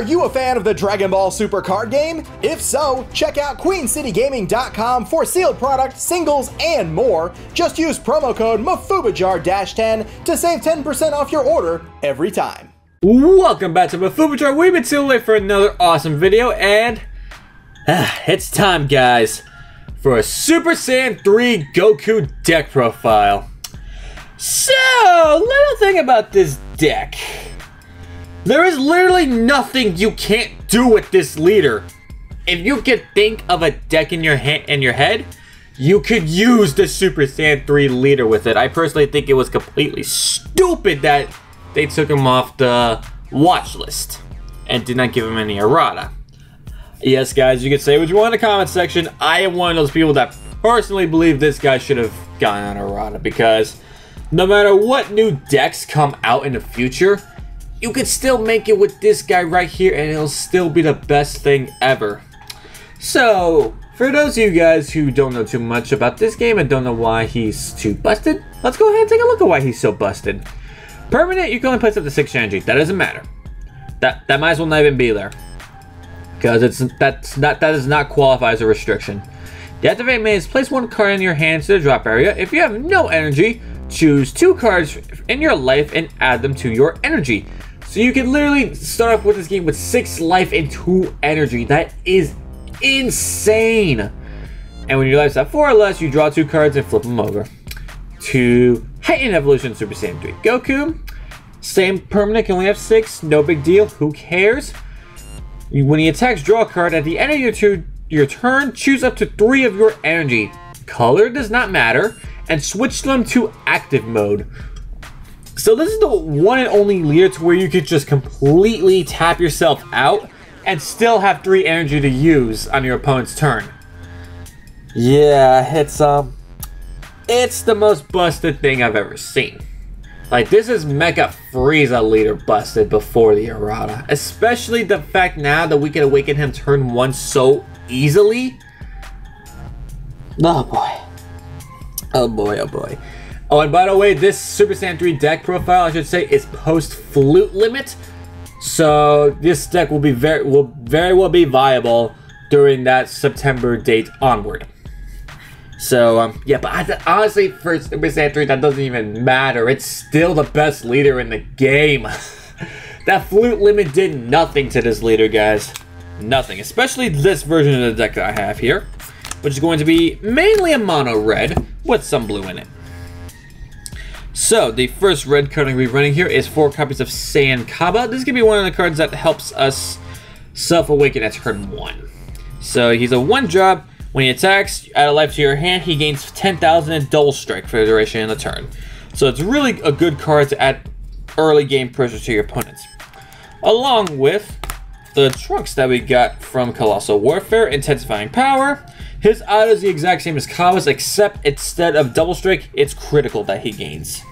you a fan of the Dragon Ball Super card game? If so, check out QueenCityGaming.com for sealed product, singles, and more. Just use promo code MafubaJar-10 to save 10% off your order every time. Welcome back to Mafuba Jar. We've been too late for another awesome video, and it's time, guys, for a Super Saiyan 3 Goku deck profile. So, little thing about this deck. There is literally nothing you can't do with this leader. If you could think of a deck in your head, you could use the Super Saiyan 3 leader with it. I personally think it was completely stupid that they took him off the watch list and did not give him any errata. Yes, guys, you can say what you want in the comment section. I am one of those people that personally believe this guy should have gotten an errata, because no matter what new decks come out in the future, you could still make it with this guy right here and it'll still be the best thing ever. So, for those of you guys who don't know too much about this game and don't know why he's too busted, let's go ahead and take a look at why he's so busted. Permanent, you can only place up to 6 energy. That doesn't matter. That might as well not even be there, because that does not qualify as a restriction. The activate means place 1 card in your hand to the drop area. If you have no energy, choose 2 cards in your life and add them to your energy. So you can literally start off with this game with 6 life and 2 energy. That is insane. And when your life's at 4 or less, you draw 2 cards and flip them over. To heighten evolution Super Saiyan 3 Goku. Same permanent, can only have 6. No big deal. Who cares? When he attacks, draw a card. At the end of your turn, choose up to 3 of your energy. Color does not matter. And switch them to active mode. So this is the one and only leader to where you could just completely tap yourself out and still have 3 energy to use on your opponent's turn. Yeah, it's the most busted thing I've ever seen. Like, this is Mecha Frieza leader busted before the errata. Especially the fact now that we can awaken him turn 1 so easily. Oh boy. Oh boy, oh boy. Oh, and by the way, this Super Saiyan 3 deck profile, I should say, is post-flute limit. So this deck will very well be viable during that September date onward. So, yeah, but honestly, for Super Saiyan 3, that doesn't even matter. It's still the best leader in the game. That flute limit did nothing to this leader, guys. Nothing. Especially this version of the deck that I have here, which is going to be mainly a mono red with some blue in it. So, the first red card I'm going to be running here is 4 copies of Saiyan Kaba. This is going to be one of the cards that helps us self-awaken at turn 1. So, he's a 1-drop. When he attacks, add a life to your hand, he gains 10,000 and double strike for the duration of the turn. So, it's really a good card to add early game pressure to your opponents. Along with the Trunks that we got from Colossal Warfare, Intensifying Power. His auto is the exact same as Kawa's, except instead of double strike, it's critical that he gains.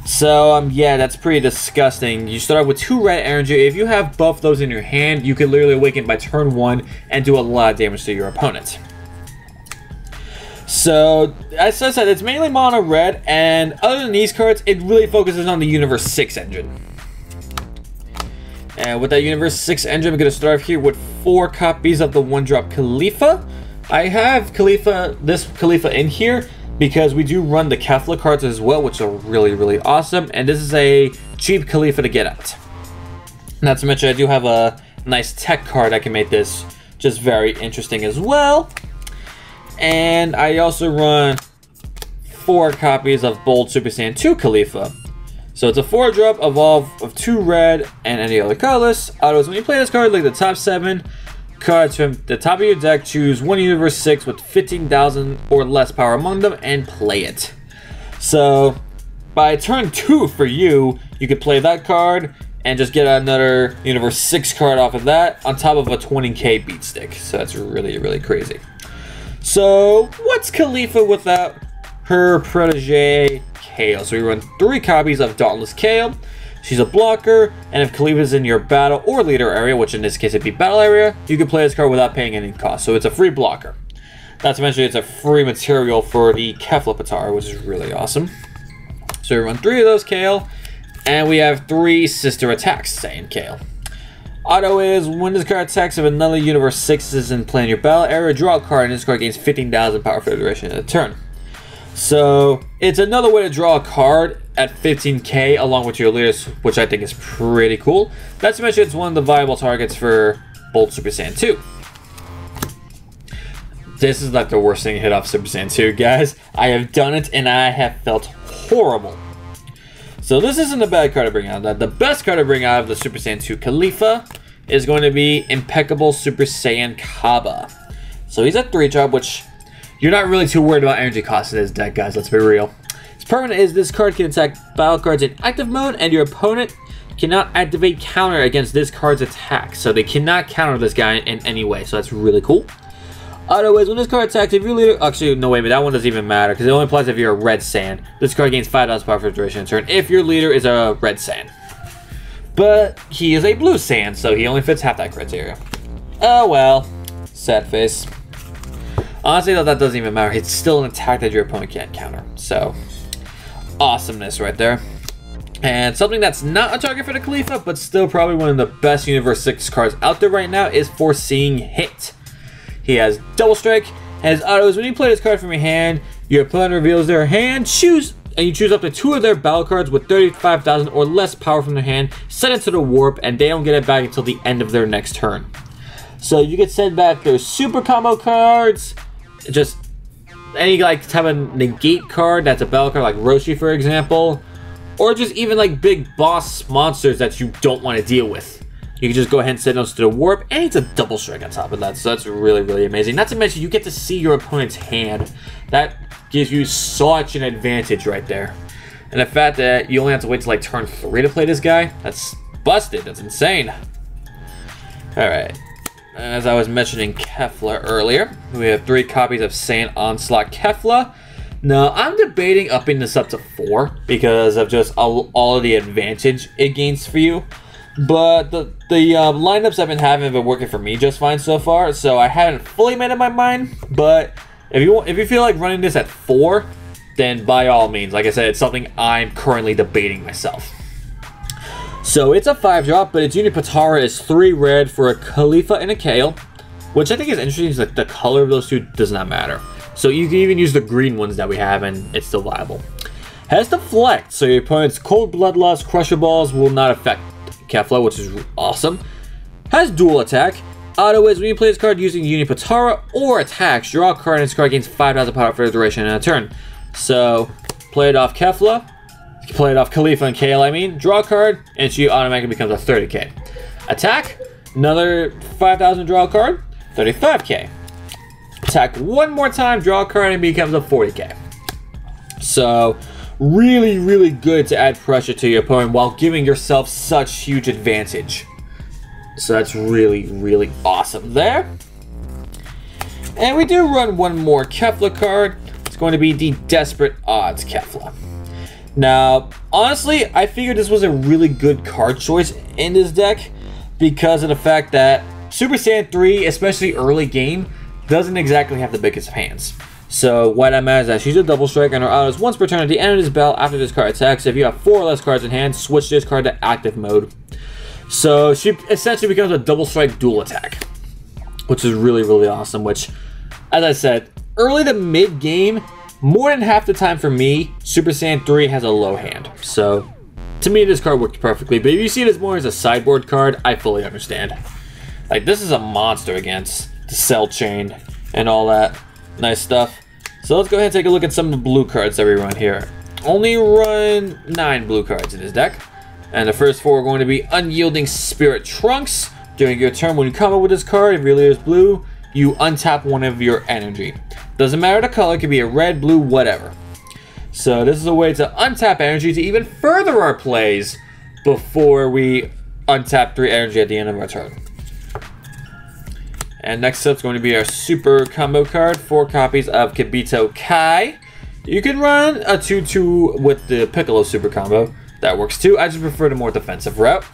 So, yeah, that's pretty disgusting. You start with 2 red energy. If you have both those in your hand, you can literally awaken by turn 1 and do a lot of damage to your opponent. So, as I said, it's mainly mono red, and other than these cards, it really focuses on the Universe 6 engine. And with that Universe 6 engine, I'm going to start off here with 4 copies of the 1-drop Khalifa. I have this Khalifa in here because we do run the Kefla cards as well, which are really, really awesome. And this is a cheap Khalifa to get out. Not to mention, I do have a nice tech card that can make this just very interesting as well. And I also run 4 copies of Bold Super Saiyan 2 Khalifa. So it's a 4-drop, evolve of 2 red and any other colorless. Autos, when you play this card, like the top 7 cards from the top of your deck, choose 1 Universe 6 with 15,000 or less power among them and play it. So by turn 2 for you, you could play that card and just get another Universe 6 card off of that on top of a 20k beat stick. So that's really, really crazy. So what's Khalifa without her protege Kale? So we run 3 copies of Dauntless Kale. She's a blocker, and if Khalifa's in your battle or leader area, which in this case it'd be battle area, you can play this card without paying any cost. So it's a free blocker. Not to mention it's a free material for the Kefla Patar, which is really awesome. So we run 3 of those Kale, and we have 3 sister attacks saying Kale. Auto is when this card attacks if another Universe 6 is in play in your battle area, draw a card, and this card gains 15,000 power for the duration of the turn. So it's another way to draw a card at 15k along with your leaders, which I think is pretty cool. Not to mention it's one of the viable targets for Bolt Super Saiyan 2. This is like the worst thing to hit off Super Saiyan 2, guys. I have done it and I have felt horrible. So this isn't a bad card to bring out. The best card to bring out of the Super Saiyan 2 Kefla is going to be Impeccable Super Saiyan Kaba. So he's a 3-drop, which you're not really too worried about energy cost in this deck, guys. Let's be real. His permanent is this card can attack battle cards in active mode, and your opponent cannot activate counter against this card's attack. So they cannot counter this guy in any way. So that's really cool. Auto is when this card attacks, if your leader... Actually, no, wait a minute. That one doesn't even matter because it only applies if you're a red Saiyan. This card gains 5,000 power for the duration of the turn if your leader is a red Saiyan. But he is a blue Saiyan, so he only fits half that criteria. Oh well. Sad face. Honestly, though, that doesn't even matter. It's still an attack that your opponent can't counter. So, awesomeness right there. And something that's not a target for the Kefla, but still probably one of the best Universe 6 cards out there right now is Foreseeing Hit. He has Double Strike, and his auto is when you play this card from your hand, your opponent reveals their hand, and you choose up to 2 of their battle cards with 35,000 or less power from their hand, send it to the warp, and they don't get it back until the end of their next turn. So you can send back those super combo cards, just any like type of negate card that's a battle card like Roshi, for example, or just even like big boss monsters that you don't want to deal with. You can just go ahead and send those to the warp, and it's a double strike on top of that, so that's really, really amazing. Not to mention, you get to see your opponent's hand. That gives you such an advantage right there. And the fact that you only have to wait till like turn 3 to play this guy, that's busted, that's insane. Alright, as I was mentioning Kefla earlier, we have 3 copies of Saiyan Onslaught Kefla. Now, I'm debating upping this up to 4 because of just all of the advantage it gains for you. But the lineups I've been having have been working for me just fine so far, so I haven't fully made up my mind. But if you feel like running this at 4, then by all means, like I said, it's something I'm currently debating myself. So it's a 5-drop, but its unit Potara is 3 red for a Kefla and a Kale, which I think is interesting. Is the color of those two does not matter. So you can even use the green ones that we have, and it's still viable. Has Deflect, so your opponent's Cold Bloodlust, Crusher Balls will not affect Kefla, which is awesome. Has Dual Attack. Auto is when you play this card using Unit Potara or attacks, draw a card, and this card gains 5,000 power for the duration of a turn. So, play it off Kefla, play it off Kefla and Kale, I mean, draw a card, and she automatically becomes a 30k. Attack, another 5,000, draw a card, 35k. Attack one more time, draw a card, and it becomes a 40k. So, really, really good to add pressure to your opponent while giving yourself such huge advantage. So that's really, really awesome there. And we do run one more Kefla card. It's going to be the Desperate Odds Kefla. Now, honestly, I figured this was a really good card choice in this deck because of the fact that Super Saiyan 3, especially early game, doesn't exactly have the biggest of hands. So what that matters is that she's a double strike and her auto is once per turn at the end of this battle after this card attacks. If you have 4 or less cards in hand, switch this card to active mode. So she essentially becomes a double strike dual attack, which is really, really awesome. Which, as I said, early to mid game, more than half the time for me, Super Saiyan 3 has a low hand. So to me, this card worked perfectly. But if you see it as more as a sideboard card, I fully understand. Like, this is a monster against the Cell Chain and all that nice stuff. So let's go ahead and take a look at some of the blue cards that we run here. Only run 9 blue cards in this deck. And the first 4 are going to be Unyielding Spirit Trunks. During your turn, when you come up with this card, if your leader is blue, you untap one of your energy. Doesn't matter the color, it could be a red, blue, whatever. So this is a way to untap energy to even further our plays before we untap 3 energy at the end of our turn. And next up is going to be our super combo card, 4 copies of Kibito Kai. You can run a 2-2 with the Piccolo super combo. That works too. I just prefer the more defensive route.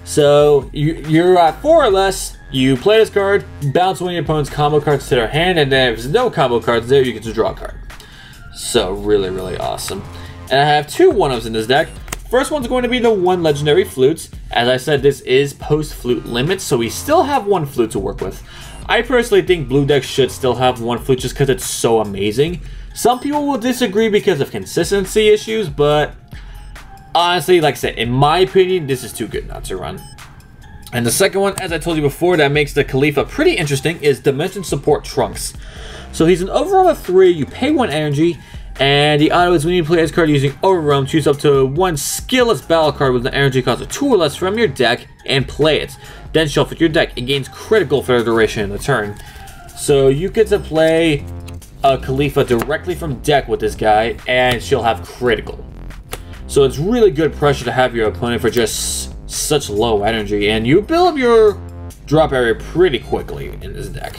So you're at 4 or less, you play this card, bounce one of your opponent's combo cards to their hand, and then if there's no combo cards there, you get to draw a card. So really, really awesome. And I have 2 1-ups in this deck. First one's going to be the 1 legendary flutes. As I said, this is post-flute limit, so we still have 1 flute to work with. I personally think blue deck should still have 1 flute just because it's so amazing. Some people will disagree because of consistency issues, but honestly, like I said, in my opinion, this is too good not to run. And the second one, as I told you before, that makes the Kefla pretty interesting, is Dimension Support Trunks. So he's an overall of 3, you pay 1 energy, and the auto is when you play this card using Overwhelm, choose up to 1 skillless battle card with an energy cost of 2 or less from your deck and play it. Then shuffle your deck. It gains critical for the duration of the turn. So you get to play a Kefla directly from deck with this guy, and she'll have critical. So it's really good pressure to have your opponent for just such low energy, and you build up your drop area pretty quickly in this deck.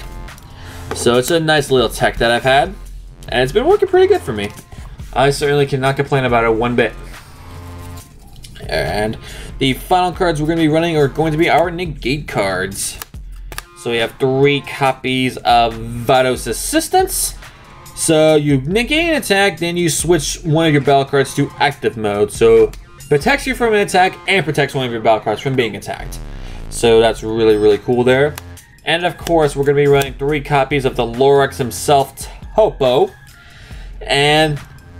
So it's a nice little tech that I've had, and it's been working pretty good for me. I certainly cannot complain about it one bit. And the final cards we're going to be running are going to be our negate cards. So we have 3 copies of Vados Assistance. So you negate an attack, then you switch one of your battle cards to active mode. So protects you from an attack and protects one of your battle cards from being attacked. So that's really, really cool there. And of course, we're going to be running 3 copies of the Lorax himself, Topo. And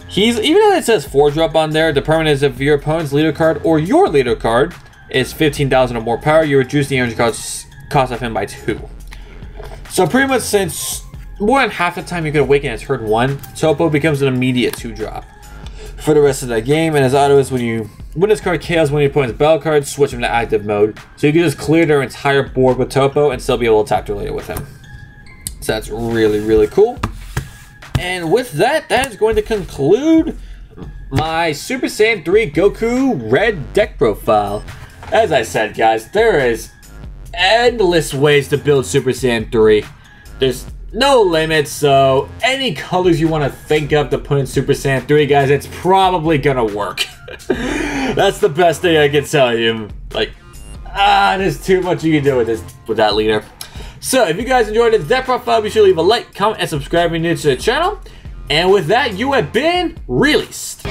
he's, even though it says 4-drop on there, the permanent is if your opponent's leader card or your leader card is 15,000 or more power, you reduce the energy cost of him by 2. So pretty much since more than half the time you can awaken at turn 1, Topo becomes an immediate 2-drop for the rest of that game. And his auto is when this card KOs one of your opponent's battle cards, switch him to active mode. So you can just clear their entire board with Topo and still be able to attack later with him. So that's really, really cool. And with that, that is going to conclude my Super Saiyan 3 Goku Red deck profile. As I said, guys, there is endless ways to build Super Saiyan 3. There's no limits, so any colors you want to think of to put in Super Saiyan 3, guys, it's probably gonna work. That's the best thing I can tell you. Like, there's too much you can do with that leader. So, if you guys enjoyed this deck profile, be sure to leave a like, comment, and subscribe if you're new to the channel. And with that, you have been released.